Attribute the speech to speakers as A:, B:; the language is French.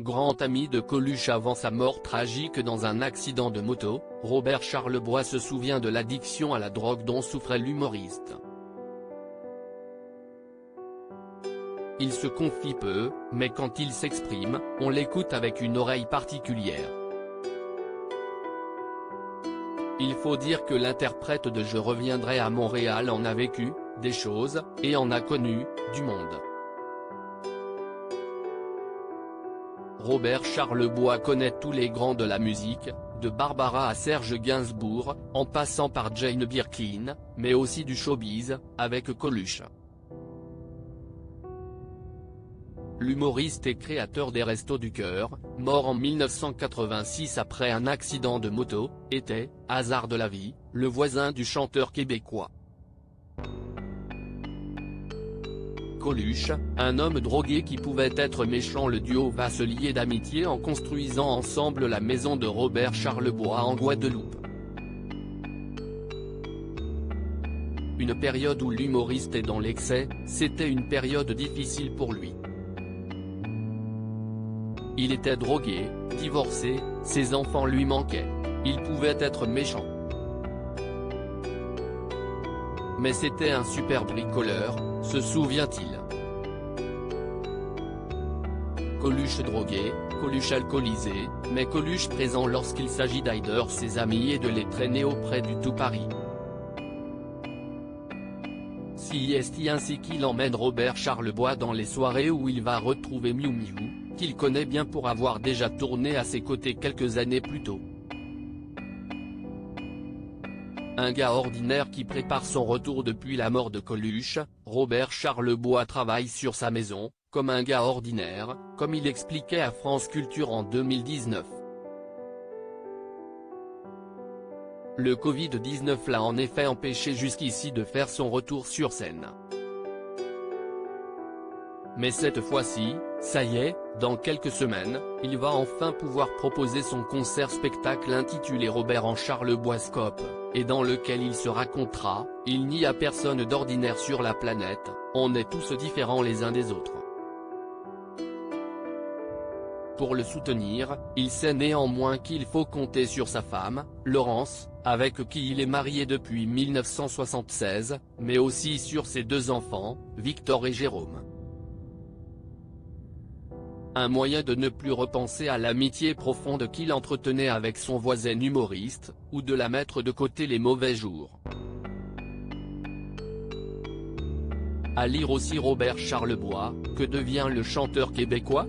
A: grand ami de Coluche avant sa mort tragique dans un accident de moto, Robert Charlebois se souvient de l'addiction à la drogue dont souffrait l'humoriste. Il se confie peu, mais quand il s'exprime, on l'écoute avec une oreille particulière. Il faut dire que l'interprète de Je reviendrai à Montréal en a vécu des choses, et en a connu du monde. Robert Charlebois connaît tous les grands de la musique, de Barbara à Serge Gainsbourg, en passant par Jane Birkin, mais aussi du showbiz, avec Coluche. L'humoriste et créateur des Restos du Cœur, mort en 1986 après un accident de moto, était, hasard de la vie, le voisin du chanteur québécois. Coluche, un homme drogué qui pouvait être méchant. Le duo va se lier d'amitié en construisant ensemble la maison de Robert Charlebois en Guadeloupe. Une période où l'humoriste est dans l'excès, c'était une période difficile pour lui. Il était drogué, divorcé, ses enfants lui manquaient. Il pouvait être méchant. Mais c'était un super bricoleur, se souvient-il. Coluche drogué, Coluche alcoolisé, mais Coluche présent lorsqu'il s'agit d'aider ses amis et de les traîner auprès du tout Paris. Si est ainsi qu'il emmène Robert Charlebois dans les soirées où il va retrouver Miu Miu, qu'il connaît bien pour avoir déjà tourné à ses côtés quelques années plus tôt. Un gars ordinaire qui prépare son retour depuis la mort de Coluche, Robert Charlebois travaille sur sa maison, comme un gars ordinaire, comme il expliquait à France Culture en 2019. Le Covid-19 l'a en effet empêché jusqu'ici de faire son retour sur scène. Mais cette fois-ci, ça y est, dans quelques semaines, il va enfin pouvoir proposer son concert-spectacle intitulé Robert en Charleboiscope, et dans lequel il se racontera « Il n'y a personne d'ordinaire sur la planète, on est tous différents les uns des autres ». Pour le soutenir, il sait néanmoins qu'il faut compter sur sa femme, Laurence, avec qui il est marié depuis 1976, mais aussi sur ses deux enfants, Victor et Jérôme. Un moyen de ne plus repenser à l'amitié profonde qu'il entretenait avec son voisin humoriste, ou de la mettre de côté les mauvais jours. À lire aussi Robert Charlebois, que devient le chanteur québécois ?